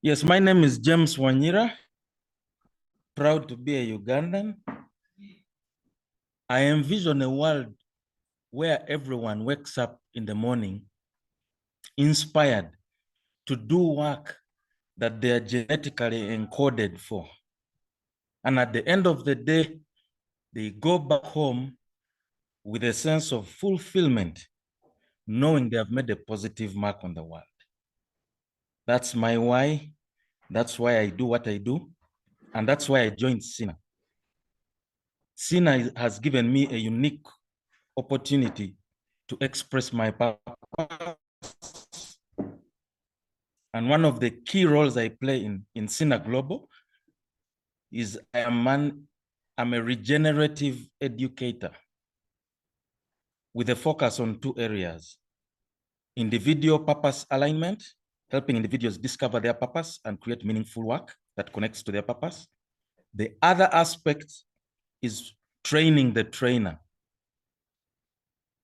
Yes, my name is James Wanyira. Proud to be a Ugandan. I envision a world where everyone wakes up in the morning inspired to do work that they are genetically encoded for. And at the end of the day, they go back home with a sense of fulfillment, knowing they have made a positive mark on the world. That's my why. That's why I do what I do. And that's why I joined SINA. SINA has given me a unique opportunity to express my purpose. And one of the key roles I play in SINA Global is I'm a regenerative educator with a focus on two areas: individual purpose alignment, helping individuals discover their purpose and create meaningful work that connects to their purpose. The other aspect is training the trainer,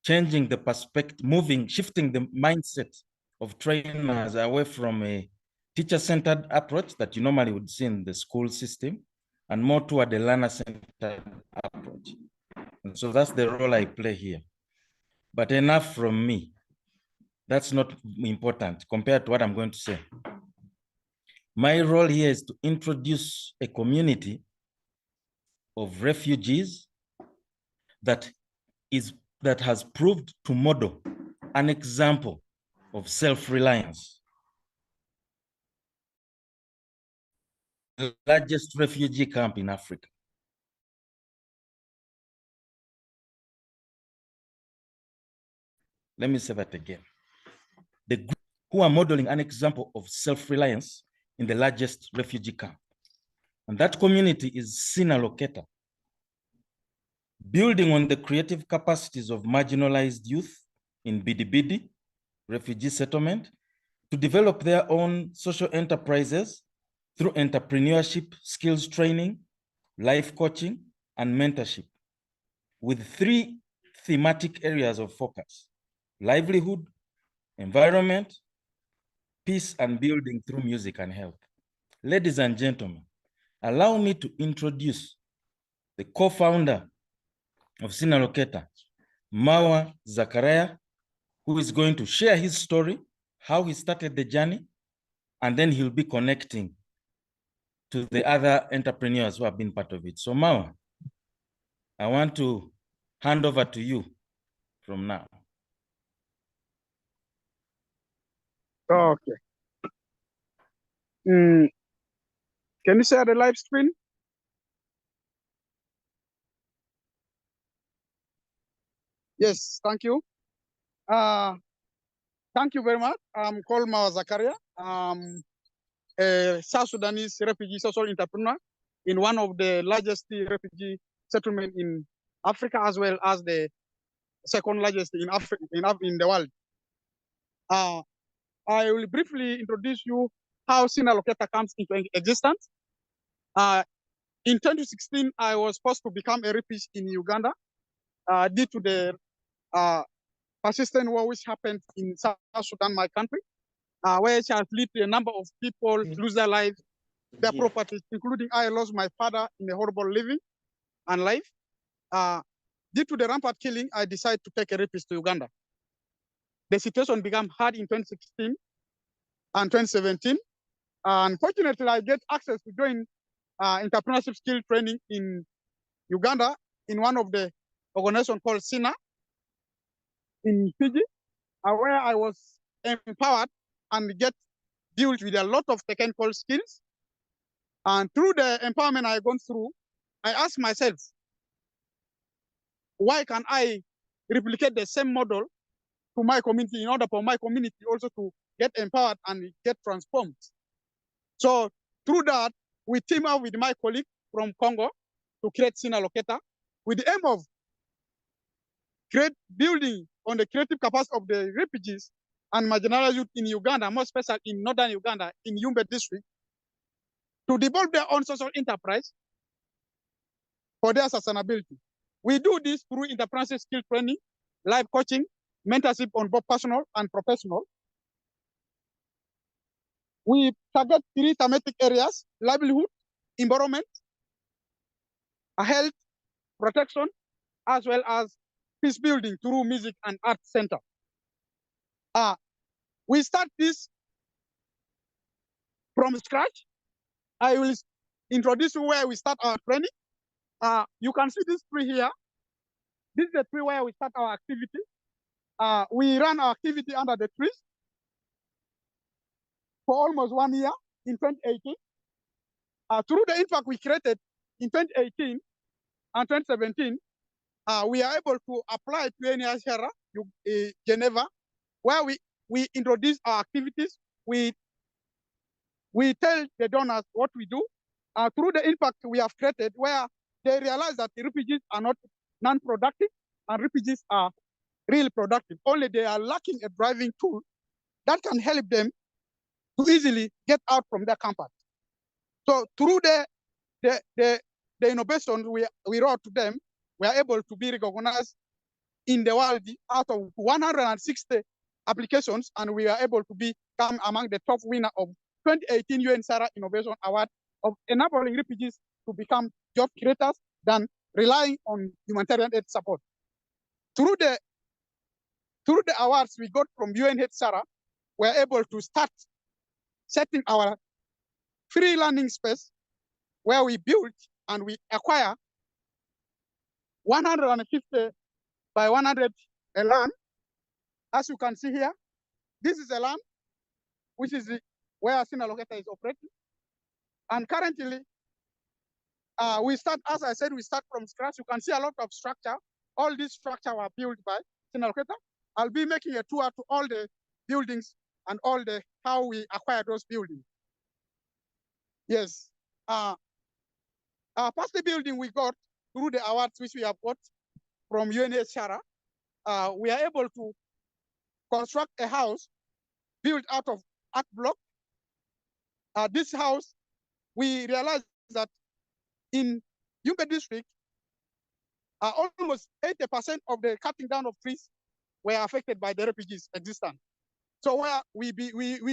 changing the perspective, shifting the mindset of trainers away from a teacher-centered approach that you normally would see in the school system and more toward a learner-centered approach. And so that's the role I play here. But enough from me. That's not important compared to what I'm going to say. My role here is to introduce a community of refugees that has proved to model an example of self-reliance. The largest refugee camp in Africa. Let me say that again. The group who are modeling an example of self-reliance in the largest refugee camp. And that community is SINA Loketa, building on the creative capacities of marginalized youth in Bidibidi refugee settlement to develop their own social enterprises through entrepreneurship, skills training, life coaching, and mentorship, with three thematic areas of focus: livelihood, environment, peace, and building through music and health. Ladies and gentlemen, allow me to introduce the co-founder of SINA Loketa, Mawa Zakaria, who is going to share his story, how he started the journey, and then he'll be connecting to the other entrepreneurs who have been part of it. So Mawa, I want to hand over to you from now. Okay. Can you share the live screen? Yes, thank you. Thank you very much. I'm called Mawa Zakaria. I'm a South Sudanese refugee social entrepreneur in one of the largest refugee settlements in Africa, as well as the second largest in Africa in the world. I will briefly introduce you how SINA Loketa comes into existence. In 2016, I was supposed to become a refugee in Uganda due to the persistent war which happened in South Sudan, my country, where it has led to a number of people lose their lives, their properties, including I lost my father in a horrible living and life. Due to the rampant killing, I decided to take a refuge to Uganda. The situation became hard in 2016 and 2017. Unfortunately, I get access to join entrepreneurship skill training in Uganda in one of the organizations called SINA in Fiji, where I was empowered and get dealt with a lot of technical skills. And through the empowerment I've gone through, I asked myself, why can I replicate the same model to my community in order for my community also to get empowered and get transformed? So through that, we team up with my colleague from Congo to create SINA Loketa with the aim of building on the creative capacity of the refugees and marginalized youth in Uganda, more especially in northern Uganda, in Yumbe district, to develop their own social enterprise for their sustainability. We do this through entrepreneurship skill training, life coaching, mentorship on both personal and professional. We target 3 thematic areas: livelihood, environment, health, protection, as well as peace building through music and art center. We start this from scratch. I will introduce you where we start our training. You can see this tree here. This is the tree where we start our activity. We run our activity under the trees for almost 1 year in 2018. Through the impact we created in 2018 and 2017, we are able to apply to UNHCR, Geneva, where we introduce our activities. We tell the donors what we do. Through the impact we have created, where they realize that the refugees are not non-productive and refugees are really productive. Only they are lacking a driving tool that can help them to easily get out from their comfort. So through the innovation we wrote to them, we are able to be recognized in the world out of 160 applications, and we are able to become among the top winner of 2018 UN SARA Innovation Award of enabling refugees to become job creators than relying on humanitarian aid support. Through the awards we got from UNHCR, we are able to start setting our free learning space where we build and we acquire 150 by 100 a land. As you can see here, this is a land which is where SINA Loketa is operating. And currently, we start, as I said, we start from scratch. You can see a lot of structure. All these structure were built by SINA Loketa. I'll be making a tour to all the buildings and all the how we acquire those buildings. Yes. First the building we got through the awards which we have got from UNHCR, we are able to construct a house built out of art block. This house, we realized that in Yumbe district, almost 80% of the cutting down of trees were affected by the refugees existence. So where we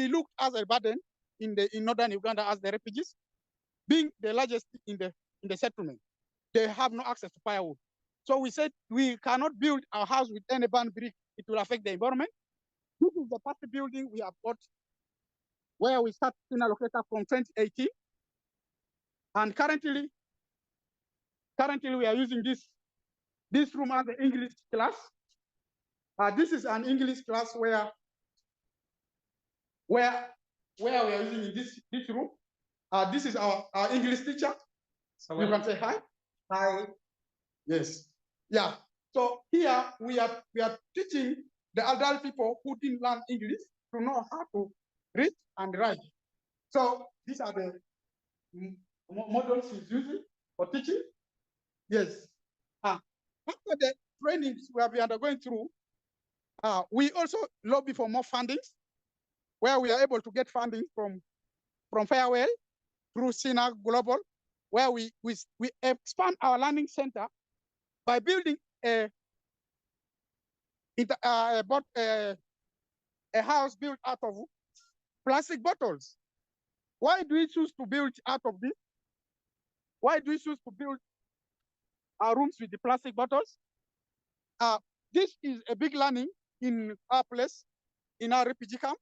looked as a burden in northern Uganda as the refugees, being the largest in the settlement, they have no access to firewood. So we said we cannot build our house with any burn brick; it will affect the environment. This is the party building we have got, where we start SINA Loketa from 2018, and currently we are using this room as the English class. This is an English class where we are using in this room. This is our English teacher. So you can say hi. Hi. Yes. Yeah. So here we are teaching the adult people who didn't learn English to know how to read and write. So these are the models he's using for teaching. Yes. After the trainings we have been undergoing through, we also lobby for more fundings, where we are able to get funding from Farewell through SINA Global, where we expand our learning center by building a house built out of plastic bottles. Why do we choose to build out of this? Why do we choose to build our rooms with the plastic bottles? This is a big learning in our place, in our refugee camp,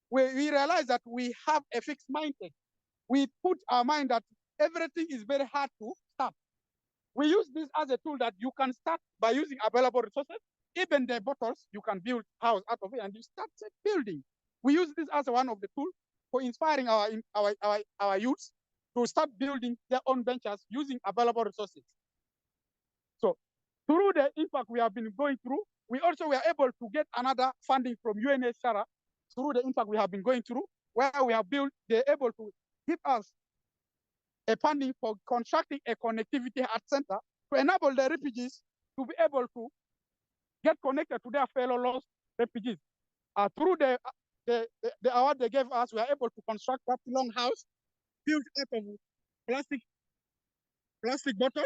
where we realize that we have a fixed mindset. We put our mind that everything is very hard to start. We use this as a tool that you can start by using available resources. Even the bottles, you can build house out of it and you start building. We use this as one of the tools for inspiring our youths to start building their own ventures using available resources. So through the impact we have been going through, we also were able to get another funding from UNHCR through the impact we have been going through, where we have built, they're able to give us a funding for constructing a connectivity art center to enable the refugees to be able to get connected to their fellow lost refugees. Through the award they gave us, we are able to construct that long house built out of plastic bottles.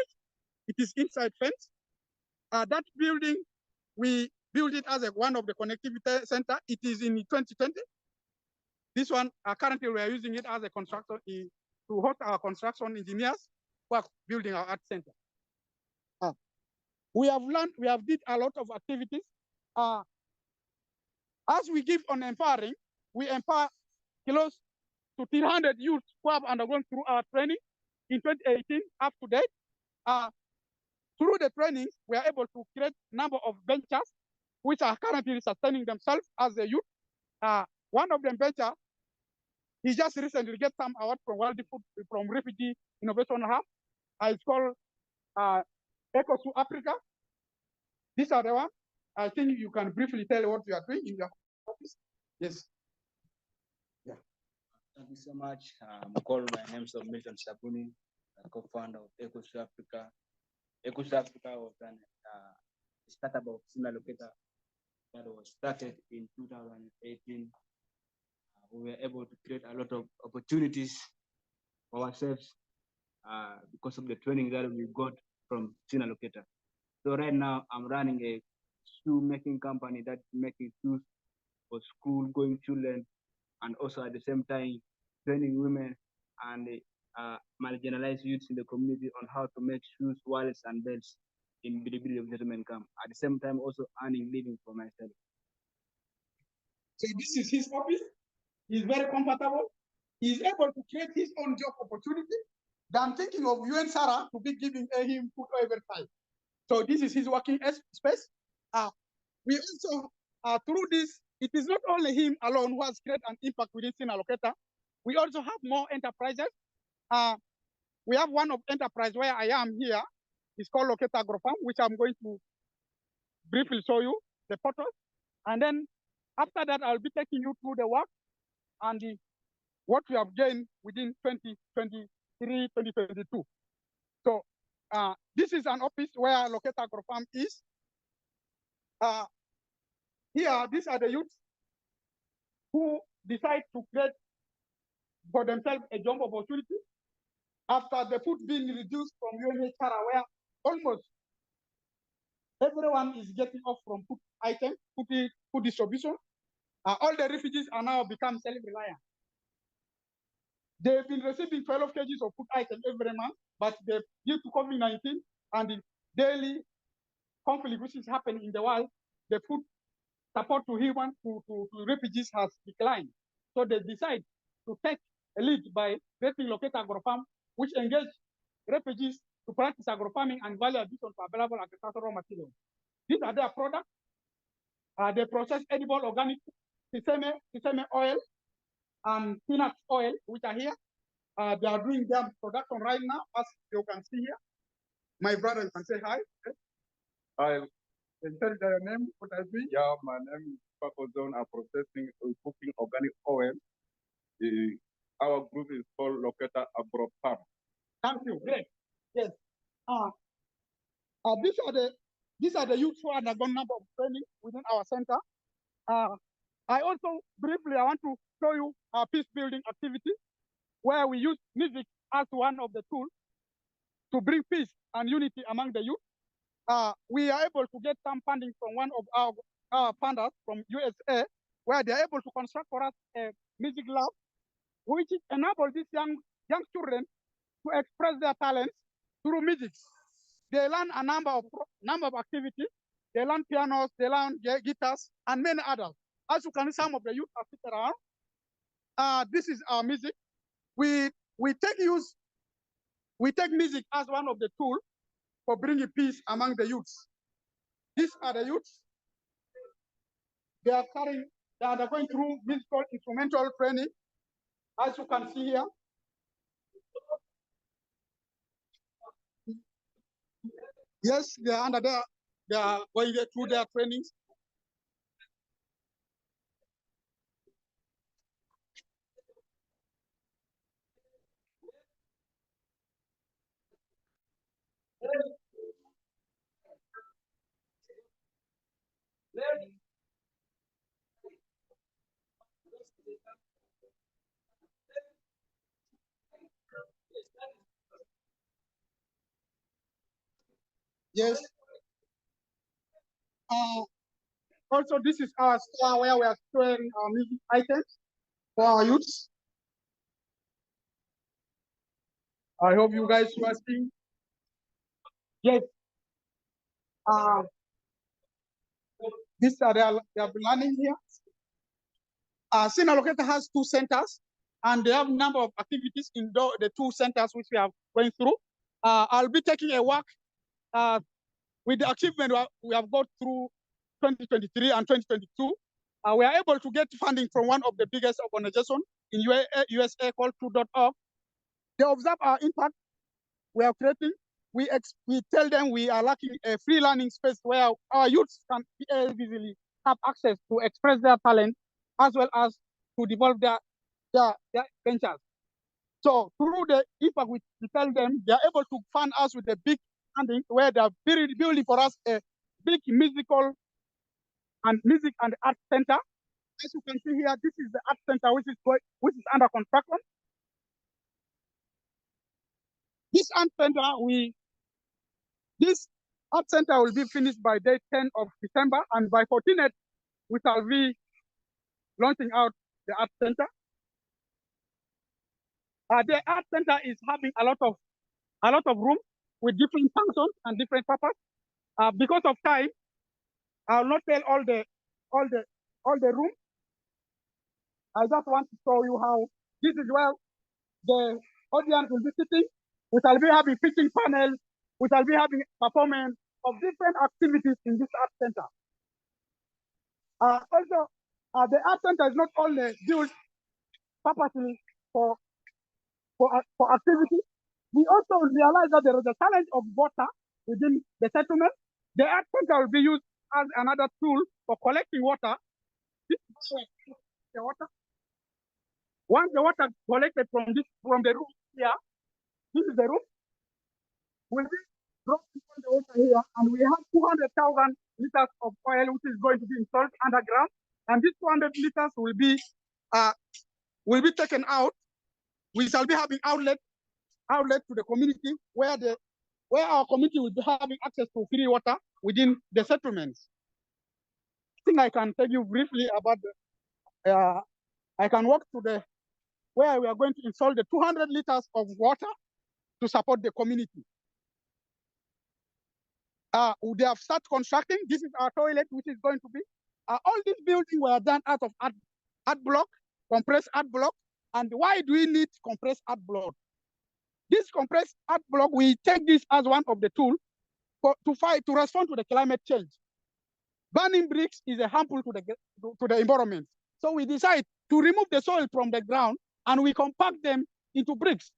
It is inside fence. That building, we built it as one of the connectivity center. It is in 2020. This one, currently we are using it as a construction to host our construction engineers who are building our art center. We have learned, we have did a lot of activities. As we give on empowering, we empower close to 300 youth who have undergone through our training in 2018 up to date. Through the trainings, we are able to create a number of ventures which are currently sustaining themselves as a youth. One of them venture, he just recently get some award from World Food from Refugee Innovation Hub. It's called Eco to Africa. These are the ones. I think you can briefly tell what you are doing in your office. Yes. Yeah. Thank you so much. My name is Milton Sabuni, co-founder of Eco to Africa. Eco to Africa was a startup of SINA Loketa that was started in 2018. We were able to create a lot of opportunities for ourselves because of the training that we got from SINA Loketa. So right now I'm running a shoe making company that's making shoes for school going children, and also at the same time training women and marginalized youths in the community on how to make shoes, wallets, and belts in Bidibidi settlement camp. At the same time, also earning living for myself. So this is his office. He's very comfortable. He's able to create his own job opportunity. I'm thinking of UN Sarah to be giving him food every time. So this is his working space. We also, through this, it is not only him alone who has created an impact within SINA Loketa. We also have more enterprises. We have one of enterprise where I am here. It's called Loketa AgroFarm, which I'm going to briefly show you the photos. And then after that, I'll be taking you through the work and what we have gained within 2023, 2022. So this is an office where Loketa AgroFarm is. Here, these are the youths who decide to create for themselves a job opportunity after the food being reduced from UNHCR, where almost everyone is getting off from food items, food distribution. All the refugees are now become self-reliant. They've been receiving 12 kgs of food items every month, but due to COVID-19 and the daily conflict which is happening in the world, the food support to refugees has declined. So they decide to take a lead by creating Loketa AgroFarm, which engage refugees to practice agrofarming and value addition to available agricultural materials. These are their products. They process edible organic sesame oil and peanut oil, which are here. They are doing their production right now, as you can see here. My brother, you can say hi. Hi. Can you tell your name, what I do? Yeah, my name is Paco Zone. I'm processing cooking organic oil. Our group is called Loketa AgroFarm. Thank you. Great. Yes. These are the youth who are undergone number of training within our center. I also briefly I want to show you our peace building activity, where we use music as one of the tools to bring peace and unity among the youth. We are able to get some funding from one of our funders from USA, where they are able to construct for us a music lab, which enables these young children to express their talents through music. They learn a number of activities. They learn pianos, they learn guitars, and many others. As you can see, some of the youth are sitting around. This is our music. We take music as one of the tools for bringing peace among the youths. These are the youths. They are going through musical instrumental training, as you can see here. Yes, they are under there. They are going through their trainings. Yes. Also, this is our store where we are storing our music items. for our youths. I hope you guys were seeing. Yes. These are they are learning here. SINA Loketa has 2 centers, and they have a number of activities in the 2 centers which we are going through. I'll be taking a walk with the achievement we have got through 2023 and 2022. We are able to get funding from one of the biggest organizations in USA called True.org. They observe our impact we are creating. We tell them we are lacking a free learning space where our youths can easily have access to express their talent as well as to develop their ventures. So through the impact, we tell them they are able to fund us with a big funding where they are building for us a big music and art center. As you can see here, this is the art center which is under construction. This art center will be finished by day 10 of December, and by 14th we shall be launching out the art center. The art center is having a lot of room with different functions and different purposes. Because of time, I'll not tell all the rooms. I just want to show you how this is where the audience will be sitting. We shall be having pitching panels. We shall be having performance of different activities in this art center. Also, the art center is not only built purposely for activity. We also realize that there is a challenge of water within the settlement. The art center will be used as another tool for collecting water. This is the water. Once the water collected from the roof here, this is the roof. We'll be dropping the water here, and we have 200,000 liters of oil which is going to be installed underground, and these 200 liters will be taken out. We shall be having outlet to the community where our community will be having access to free water within the settlements. I think I can tell you briefly about I can walk to where we are going to install the 200 liters of water to support the community. They have started constructing. This is our toilet, which is going to be. All these buildings were done out of art block, compressed art block. And why do we need compressed art block? This compressed art block, we take this as one of the tools to respond to the climate change. Burning bricks is harmful to the environment. So we decide to remove the soil from the ground and we compact them into bricks.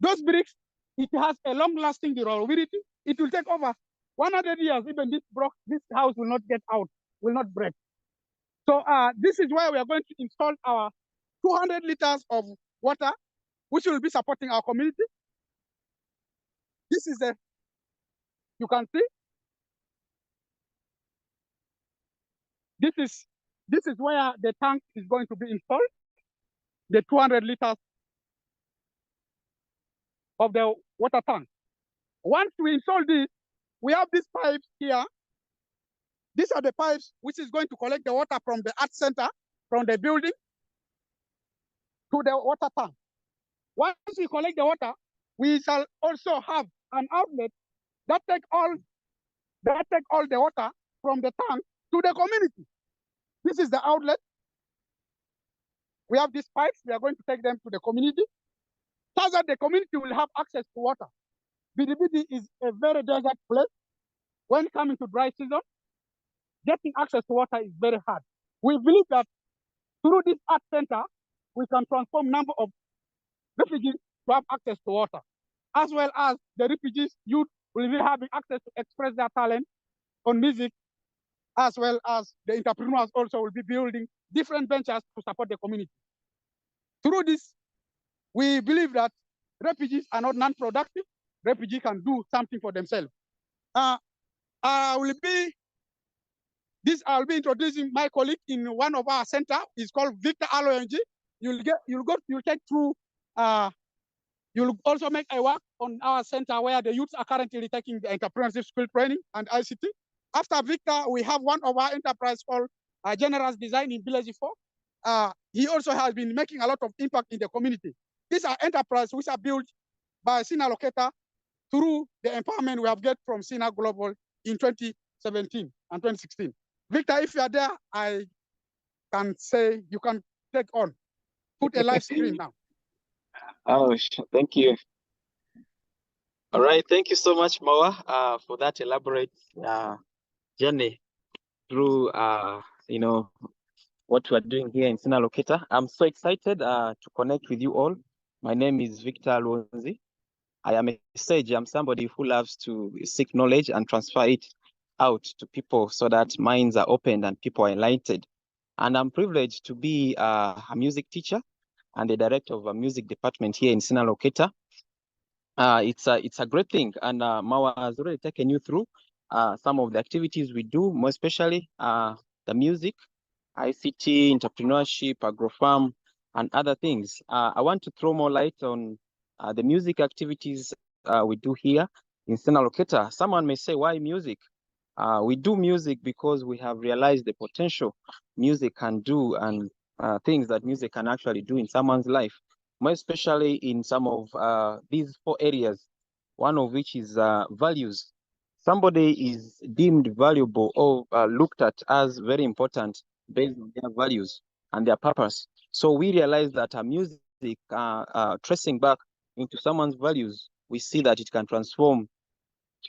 Those bricks, it has a long-lasting durability. It will take over 100 years. Even this house will not get out, will not break. So this is where we are going to install our 200 liters of water, which will be supporting our community. This is you can see. This is where the tank is going to be installed, the 200 liters of the water tank. Once we install this, we have these pipes here. These are the pipes which is going to collect the water from the art center, from the building, to the water tank. Once we collect the water, we shall also have an outlet that take all the water from the tank to the community. This is the outlet. We have these pipes. We are going to take them to the community so that the community will have access to water. Bidibidi is a very desert place. When coming to dry season, getting access to water is very hard. We believe that through this art center, we can transform number of refugees to have access to water, as well as the refugees youth will be having access to express their talent on music, as well as the entrepreneurs also will be building different ventures to support the community. Through this, we believe that refugees are not non-productive. Refugees can do something for themselves. I'll be introducing my colleague in one of our center. It's called Victor Aloyng. You'll take through. You'll also make a work on our center where the youths are currently taking the entrepreneurship skill training and ICT. After Victor, we have one of our enterprise called Generous Design in Village 4. he also has been making a lot of impact in the community. These are enterprises which are built by SINA Loketa through the empowerment we have get from SINA Global in 2017 and 2016. Victor, if you are there, I can say you can take on. Put a live screen now. Oh, thank you. All right, thank you so much, Mawa, for that elaborate journey through, what we're doing here in SINA Loketa. I'm so excited to connect with you all. My name is Victor Alonzi. I am a sage. I'm somebody who loves to seek knowledge and transfer it out to people so that minds are opened and people are enlightened. And I'm privileged to be a music teacher and the director of a music department here in SINA Loketa. It's a great thing, and Mawa has already taken you through some of the activities we do, more especially the music, ICT, entrepreneurship, agrofarm, and other things. I want to throw more light on the music activities we do here in SINA Loketa. Someone may say, why music? We do music because we have realized the potential music can do and things that music can actually do in someone's life, more especially in some of these 4 areas, one of which is values. Somebody is deemed valuable or looked at as very important based on their values and their purpose. So we realize that music, tracing back into someone's values, we see that it can transform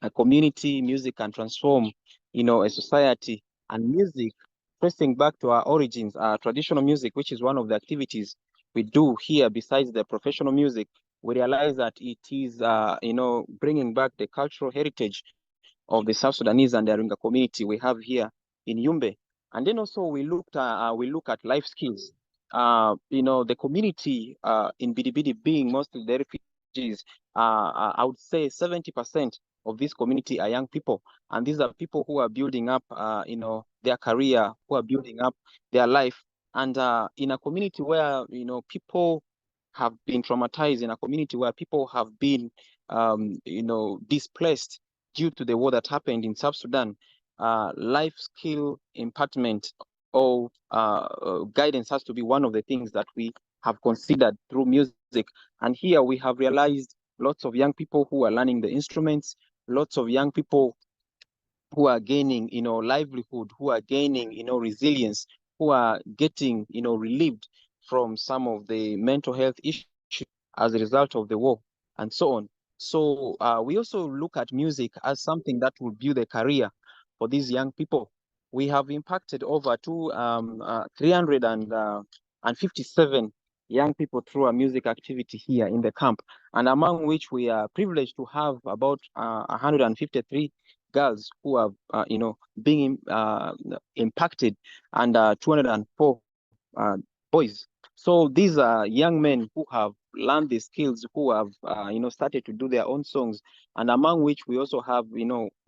a community. Music can transform, a society. And music, tracing back to our origins, traditional music, which is one of the activities we do here besides the professional music, we realize that it is, bringing back the cultural heritage of the South Sudanese and the Arunga community we have here in Yumbe. And then also we look at life skills. The community in Bidibidi being mostly the refugees, I would say 70% of this community are young people, and these are people who are building up, their career, who are building up their life, and in a community where people have been traumatized, in a community where people have been, displaced due to the war that happened in South Sudan. Life skill impartment or guidance has to be one of the things that we have considered through music. And here we have realized lots of young people who are learning the instruments, lots of young people who are gaining, livelihood, who are gaining, resilience, who are getting, relieved from some of the mental health issues as a result of the war and so on. So we also look at music as something that will build a career for these young people. We have impacted over 357 young people through a music activity here in the camp, and among which we are privileged to have about 153 girls who have, being impacted, and 204 boys. So these are young men who have learned the skills, who have, started to do their own songs, and among which we also have, we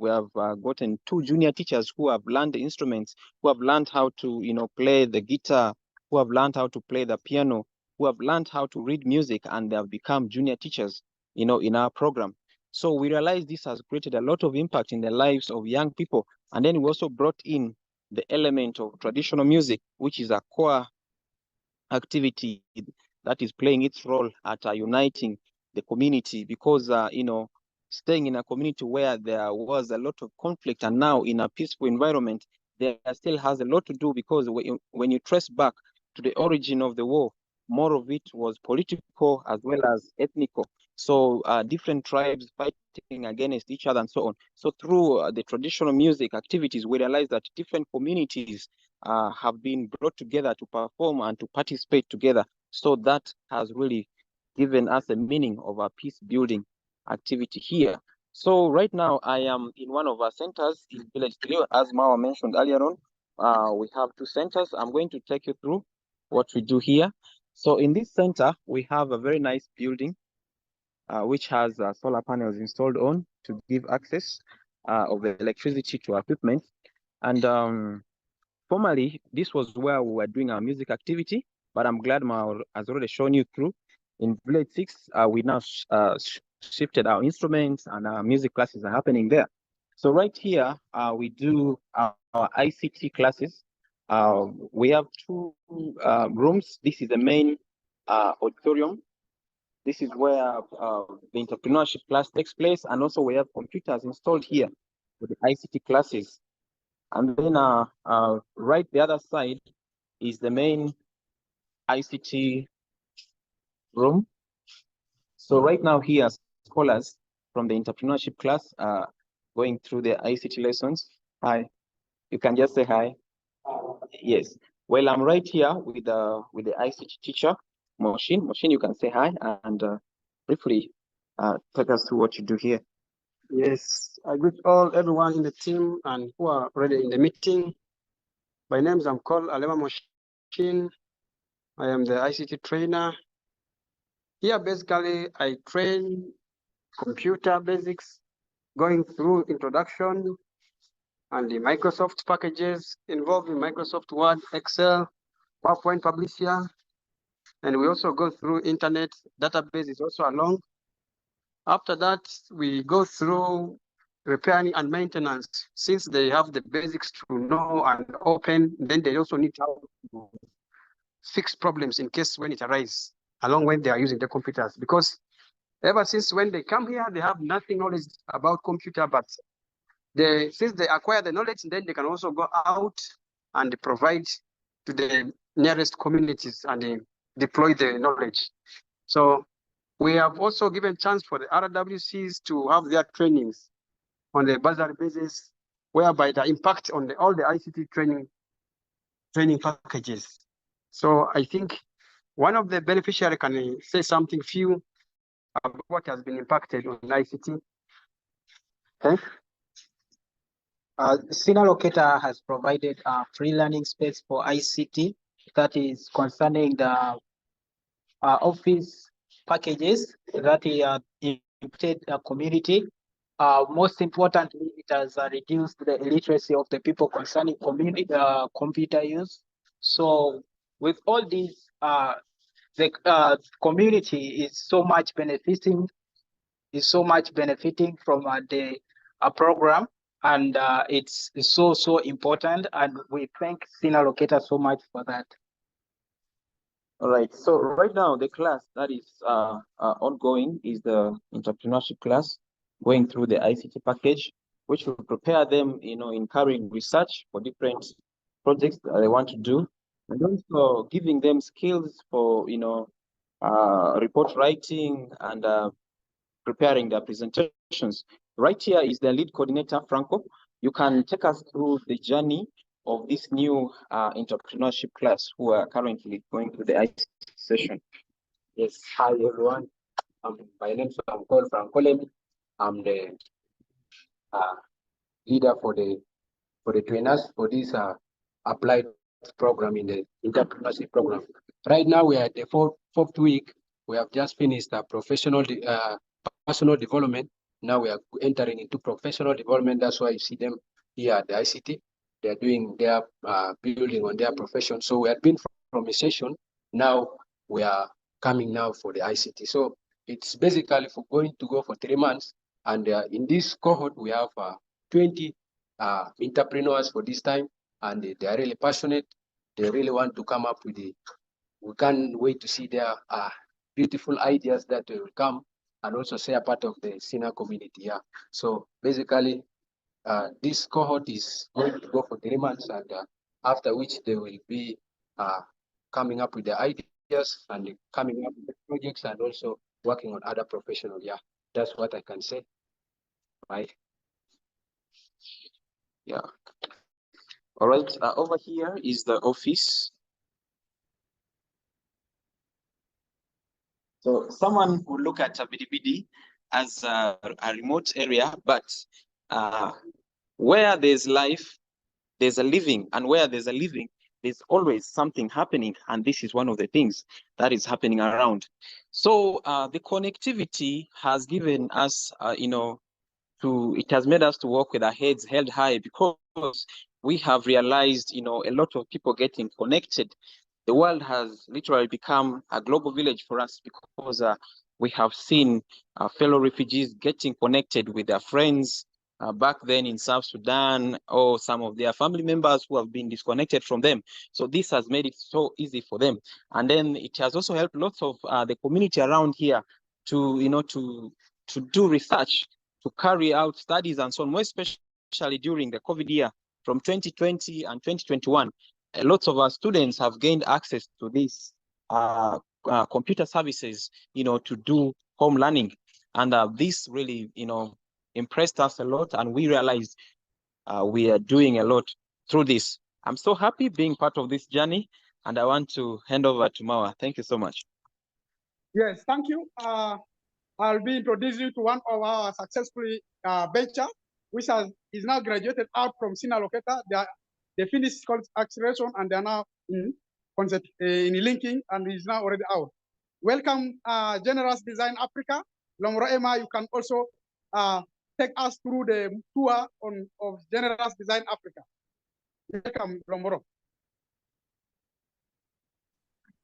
have gotten 2 junior teachers who have learned the instruments, who have learned how to, play the guitar, who have learned how to play the piano, who have learned how to read music, and they have become junior teachers, in our program. So we realize this has created a lot of impact in the lives of young people. And then we also brought in the element of traditional music, which is a core activity that is playing its role at uniting the community, because staying in a community where there was a lot of conflict and now in a peaceful environment, there still has a lot to do, because when you trace back to the origin of the war, more of it was political as well as ethnical. So different tribes fighting against each other and so on. So through the traditional music activities, we realize that different communities have been brought together to perform and to participate together. So that has really given us a meaning of our peace building activity here. So right now I am in one of our centers in Village 3, as Mawa mentioned earlier on. We have 2 centers. I'm going to take you through what we do here. So in this center, we have a very nice building which has solar panels installed on to give access of the electricity to our equipment. And formerly, this was where we were doing our music activity, but I'm glad Mao has already shown you through. In Village 6, we now shifted our instruments, and our music classes are happening there. So right here, we do our ICT classes. We have two rooms. This is the main auditorium. This is where the entrepreneurship class takes place, and also we have computers installed here for the ICT classes. And then right the other side is the main ICT room. So right now here, scholars from the entrepreneurship class are going through the ICT lessons. Hi, you can just say hi. Yes. Well, I'm right here with the ICT teacher, Moshin. Moshin, you can say hi and briefly take us through what you do here. Yes, I greet everyone in the team and who are already in the meeting. My name is called Alema Moshin. I am the ICT trainer. Here, basically, I train computer basics, going through introduction and the Microsoft packages involved in Microsoft Word, Excel, PowerPoint Publisher. And we also go through internet database is also along. After that, we go through repairing and maintenance. Since they have the basics to know and open, then they also need how to fix problems in case when it arises, along when they are using the computers. Because ever since when they come here, they have nothing knowledge about computer, but since they acquire the knowledge, then they can also go out and provide to the nearest communities and deploy the knowledge. So we have also given chance for the RWCs to have their trainings on the bursary basis, whereby the impact on all the ICT training packages. So I think one of the beneficiaries can say something few about what has been impacted on ICT. Okay. SINA Loketa has provided a free learning space for ICT that is concerning the office packages that impacted the community. Most importantly, it has reduced the illiteracy of the people concerning computer use. So with all these, the community is so much benefiting from the program, and it's so important, and we thank SINA Loketa so much for that. All right. So right now, the class that is ongoing is the entrepreneurship class, going through the ICT package, which will prepare them, in carrying research for different projects that they want to do, and also giving them skills for, report writing and preparing their presentations. Right here is the lead coordinator, Franco. You can take us through the journey of this new entrepreneurship class who are currently going through the ICT session. Yes, hi everyone. My name is Franco Lemi. I'm the leader for the trainers for this applied program in the entrepreneurship program. Right now we are at the fourth week. We have just finished the personal development. Now we are entering into professional development. That's why you see them here at the ICT. They're doing their building on their profession. So we have been from a session. Now we are coming now for the ICT. So it's basically going to go for 3 months. And in this cohort, we have 20 entrepreneurs for this time, and they are really passionate. They really want to come up with we can't wait to see their beautiful ideas that will come and also say a part of the SINA community. Yeah. So basically, this cohort is going to go for 3 months, and after which they will be coming up with the ideas and coming up with the projects and also working on other professionals. Yeah, that's what I can say. Right. Yeah. All right. Over here is the office. So someone would look at Bidibidi as a remote area, but where there's life, there's a living, and where there's a living, there's always something happening, and this is one of the things that is happening around. So the connectivity has given us, it has made us to walk with our heads held high, because we have realized, a lot of people getting connected. The world has literally become a global village for us, because we have seen fellow refugees getting connected with their friends, back then in South Sudan, or some of their family members who have been disconnected from them. So this has made it so easy for them. And then it has also helped lots of the community around here to, you know, to do research, to carry out studies and so on, more especially during the COVID year from 2020 and 2021. Lots of our students have gained access to these computer services, you know, to do home learning. And this really, you know, impressed us a lot, and we realized we are doing a lot through this. I'm so happy being part of this journey, and I want to hand over to Mawa. Thank you so much. Yes, thank you. I'll be introducing you to one of our successfully venture, which is now graduated out from SINA Loketa. They finished college acceleration and they are now in concept in linking, and is now already out. Welcome, Generous Design Africa. Lomro Emma, you can also take us through the tour of Generous Design Africa. Welcome, Lomro.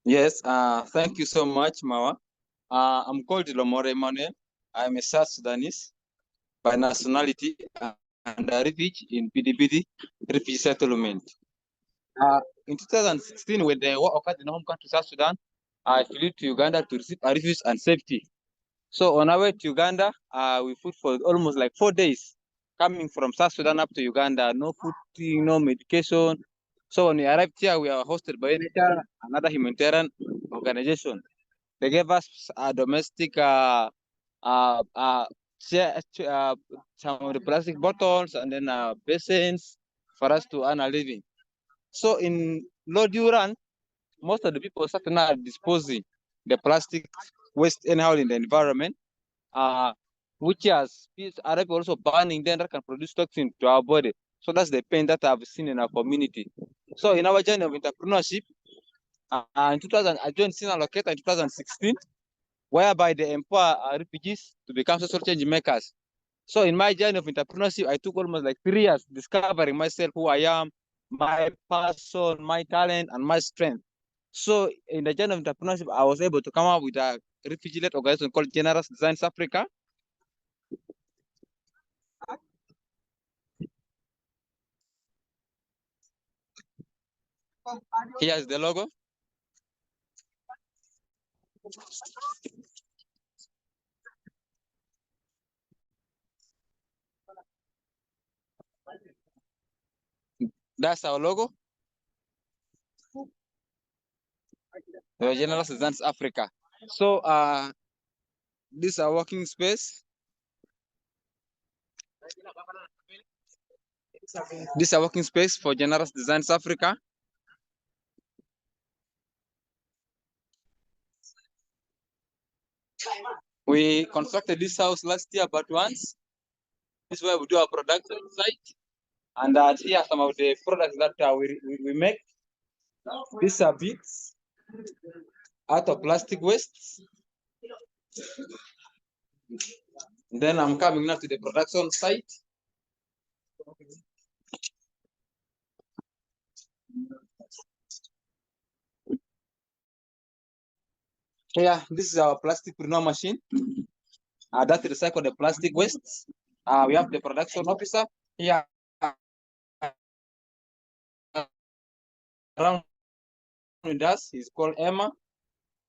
Yes, thank you so much, Mawa. I'm called Lomore Emmanuel. I'm a South Sudanese by nationality and a refugee in Bidibidi refugee settlement. In 2016, when the war occurred in the home country, South Sudan, I flew to Uganda to receive a refuge and safety. So on our way to Uganda, we flew for almost like 4 days, coming from South Sudan up to Uganda, no food, no medication. So when we arrived here, we are hosted by another humanitarian organization. They gave us a domestic some of the plastic bottles and then basins for us to earn a living. So in Lodiuran, most of the people started now disposing the plastic waste anyhow in the environment, which has Arab also burning then that can produce toxin to our body. So that's the pain that I've seen in our community. So in our journey of entrepreneurship, in 2000, I joined SINA Loketa in 2016, whereby they empower refugees to become social change makers. So in my journey of entrepreneurship, I took almost like 3 years discovering myself, who I am, my passion, my talent, and my strength. So in the journey of entrepreneurship, I was able to come up with a refugee-led organization called Generous Designs Africa. Here's the logo. That's our logo. The Generous Designs Africa. So this is our working space. This is a working space for Generous Designs Africa. We constructed this house last year, but once. This is where we do our production site. And here are some of the products that we make. These are beads out of plastic waste. Then I'm coming now to the production site. Here, this is our plastic printer machine that recycles the plastic waste. We have the production officer here around with us. He's called Emma.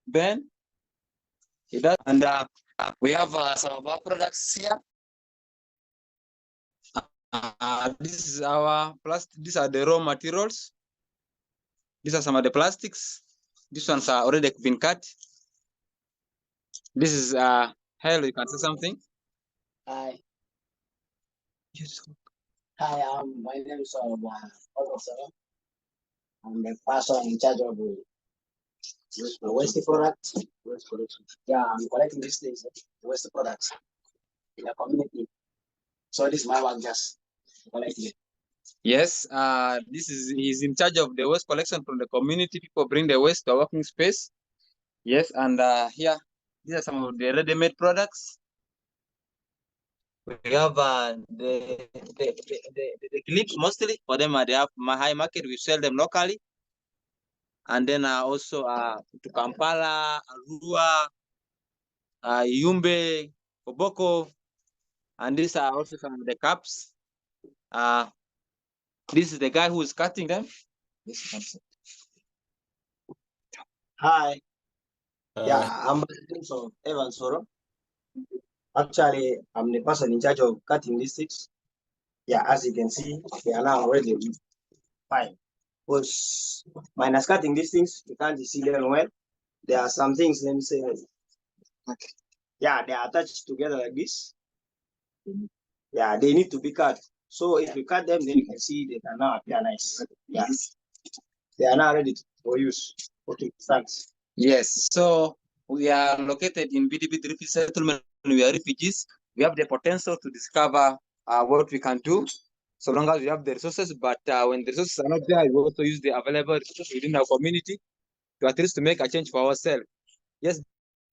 Ben, he does, and we have some of our products here. This is our plastic. These are the raw materials. These are some of the plastics. These ones are already been cut. This is Hell, you can say something. Hi. Hi, my name is I'm the person in charge of the waste products. Yeah, I'm collecting these things, waste products in the community. So this is my work, just collecting it. Yes, he's in charge of the waste collection from the community. People bring the waste to a working space. Yes, and here, these are some of the ready-made products. We have the clips mostly for them. They have my high market. We sell them locally, and then also to Kampala, Arua, Yumbe, Koboko. And these are also some of the cups. This is the guy who is cutting them. Hi. Yeah, I'm of Evan Soro. Actually, I'm the person in charge of cutting these sticks. Yeah, as you can see, they are now already fine. Because minus cutting these things, you can't see them well. There are some things, let me say, okay. Yeah, they are attached together like this. Yeah, they need to be cut. So if you cut them, then you can see they can now appear nice. Yeah, they are now ready for use. Okay, thanks. Yes, so we are located in Bidibidi refugee settlement. We are refugees. We have the potential to discover what we can do, so long as we have the resources. But when the resources are not there, we also use the available resources within our community to at least to make a change for ourselves. Yes,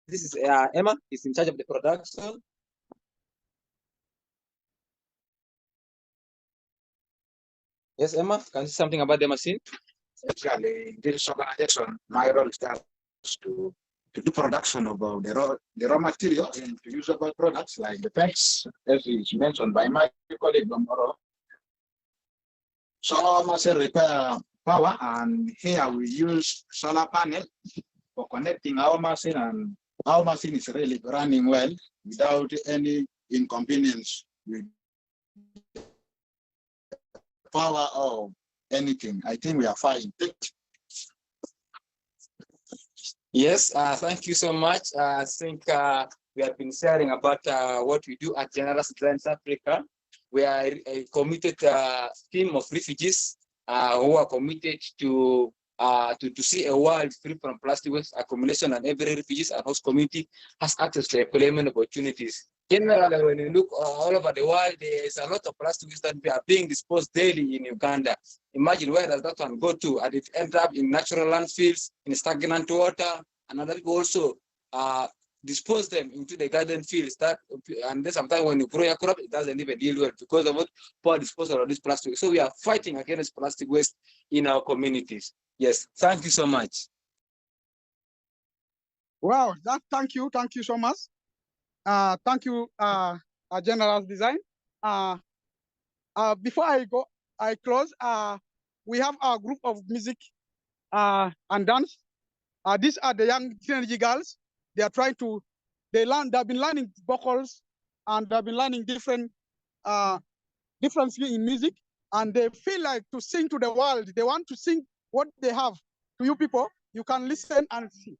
this is Emma. Is in charge of the production. Yes, Emma, can you say something about the machine? Actually, this organization, my role is to do production of the raw material and to usable products like the packs, as is mentioned by my colleague Gomoro. So our machine require power, and here we use solar panel for connecting our machine, and our machine is really running well without any inconvenience with power or anything. I think we are fine. Yes, thank you so much. I think we have been sharing about what we do at General Citizens Africa. We are a committed team of refugees who are committed to see a world free from plastic waste accumulation, and every refugees and host community has access to employment opportunities. Generally, when you look all over the world, there is a lot of plastic waste that are being disposed daily in Uganda. Imagine where does that one go to? And it ends up in natural landfills, in stagnant water, and other people also dispose them into the garden fields. And then sometimes when you grow your crop, it doesn't even deal well because of poor disposal of this plastic. So we are fighting against plastic waste in our communities. Yes, thank you so much. Wow, thank you so much. Thank you, General Design. Before I close. We have our group of music and dance. These are the young teenage girls. They are trying to. They've been learning vocals, and they've been learning different skills in music, and they feel like to sing to the world. They want to sing what they have to you people. You can listen and see.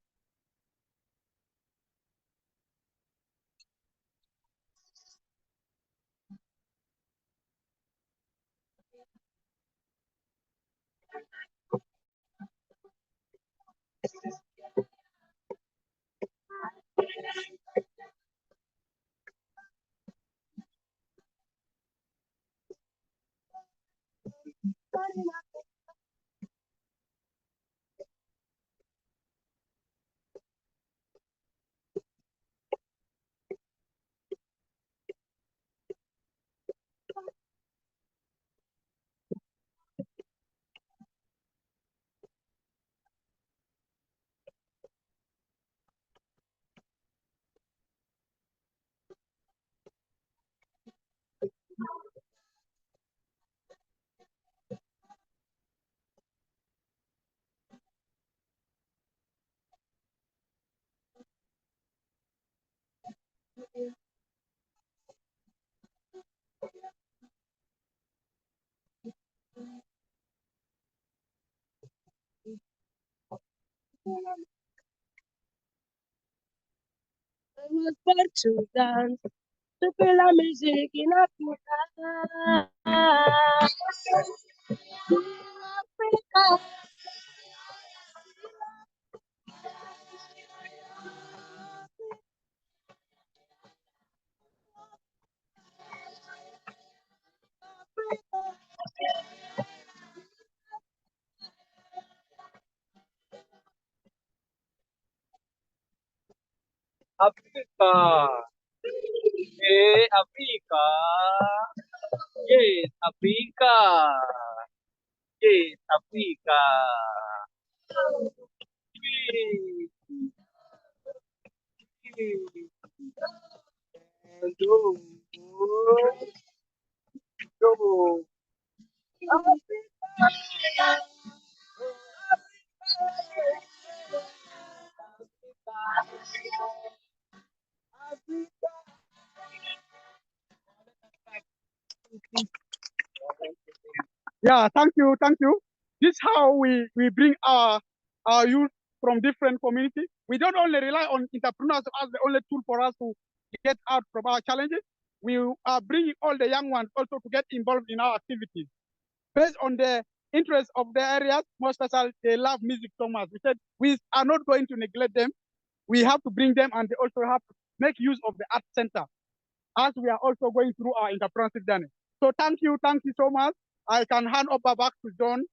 I was born to dance, to play la music in Africa. Africa. Africa. Hey, Africa. Yes, Africa. Yes, Africa. Yes. Yes. And oh, oh, Africa, Yeah, thank you, thank you. This is how we bring our youth from different communities. We don't only rely on entrepreneurs as the only tool for us to get out from our challenges. We are bringing all the young ones also to get involved in our activities. Based on the interest of the areas, most especially they love music so much. We said we are not going to neglect them. We have to bring them, and they also have to make use of the art center as we are also going through our entrepreneurship journey. So thank you so much. I can hand over back to John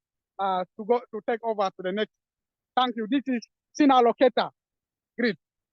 to take over to the next. Thank you. This is SINA Loketa. Great.